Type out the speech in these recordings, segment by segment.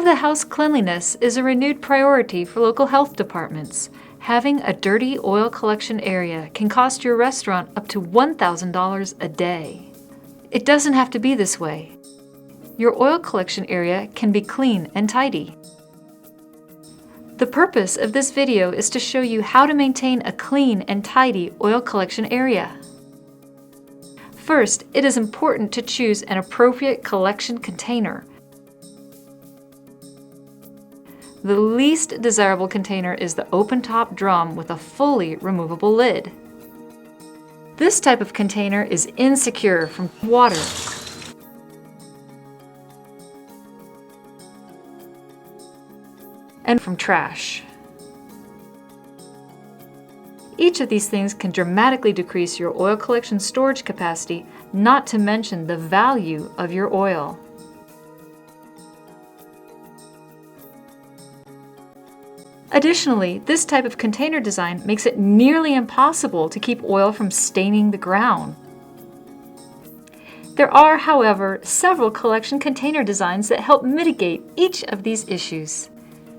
Back-of-the-house cleanliness is a renewed priority for local health departments. Having a dirty oil collection area can cost your restaurant up to $1,000 a day. It doesn't have to be this way. Your oil collection area can be clean and tidy. The purpose of this video is to show you how to maintain a clean and tidy oil collection area. First, it is important to choose an appropriate collection container. The least desirable container is the open-top drum with a fully removable lid. This type of container is insecure from water and from trash. Each of these things can dramatically decrease your oil collection storage capacity, not to mention the value of your oil. Additionally, this type of container design makes it nearly impossible to keep oil from staining the ground. There are, however, several collection container designs that help mitigate each of these issues.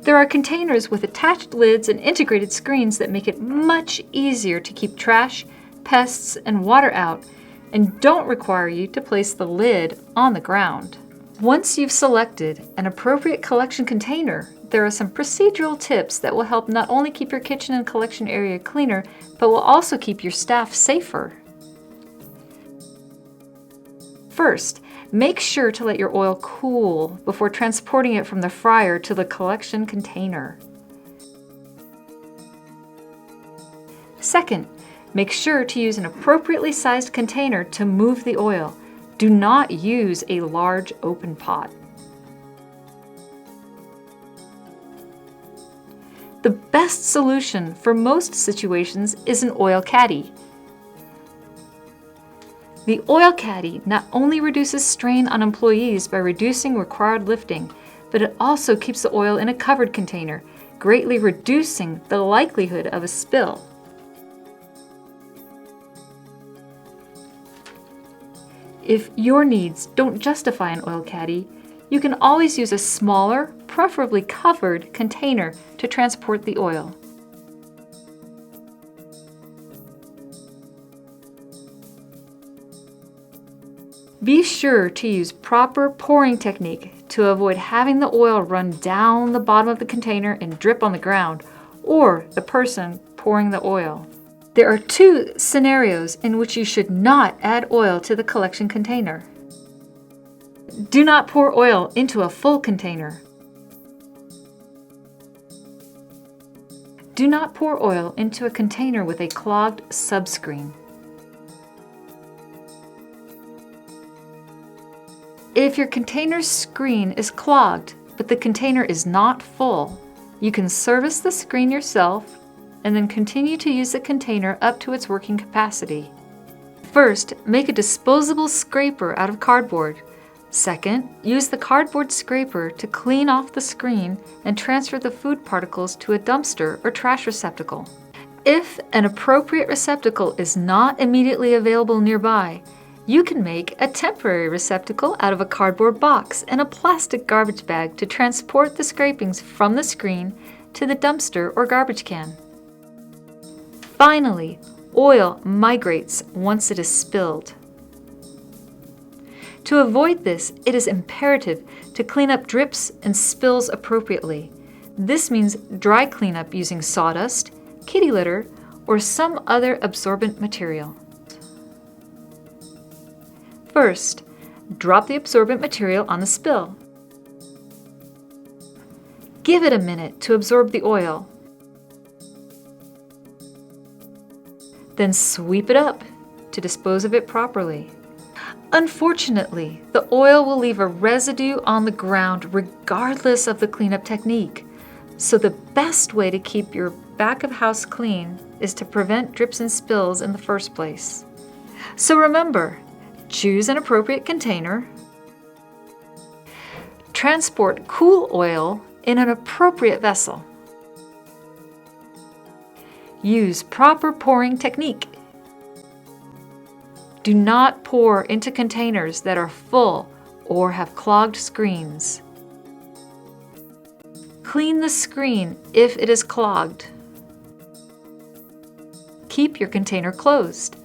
There are containers with attached lids and integrated screens that make it much easier to keep trash, pests, and water out, and don't require you to place the lid on the ground. Once you've selected an appropriate collection container, there are some procedural tips that will help not only keep your kitchen and collection area cleaner, but will also keep your staff safer. First, make sure to let your oil cool before transporting it from the fryer to the collection container. Second, make sure to use an appropriately sized container to move the oil. Do not use a large open pot. The best solution for most situations is an oil caddy. The oil caddy not only reduces strain on employees by reducing required lifting, but it also keeps the oil in a covered container, greatly reducing the likelihood of a spill. If your needs don't justify an oil caddy, you can always use a smaller, preferably covered, container to transport the oil. Be sure to use proper pouring technique to avoid having the oil run down the bottom of the container and drip on the ground, or the person pouring the oil. There are two scenarios in which you should not add oil to the collection container. Do not pour oil into a full container. Do not pour oil into a container with a clogged subscreen. If your container's screen is clogged, but the container is not full, you can service the screen yourself and then continue to use the container up to its working capacity. First, make a disposable scraper out of cardboard. Second, use the cardboard scraper to clean off the screen and transfer the food particles to a dumpster or trash receptacle. If an appropriate receptacle is not immediately available nearby, you can make a temporary receptacle out of a cardboard box and a plastic garbage bag to transport the scrapings from the screen to the dumpster or garbage can. Finally, oil migrates once it is spilled. To avoid this, it is imperative to clean up drips and spills appropriately. This means dry cleanup using sawdust, kitty litter, or some other absorbent material. First, drop the absorbent material on the spill. Give it a minute to absorb the oil. Then sweep it up to dispose of it properly. Unfortunately, the oil will leave a residue on the ground regardless of the cleanup technique. So the best way to keep your back of house clean is to prevent drips and spills in the first place. So remember, choose an appropriate container, transport cool oil in an appropriate vessel, use proper pouring technique. Do not pour into containers that are full or have clogged screens. Clean the screen if it is clogged. Keep your container closed.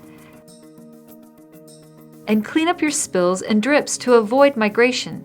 And clean up your spills and drips to avoid migration.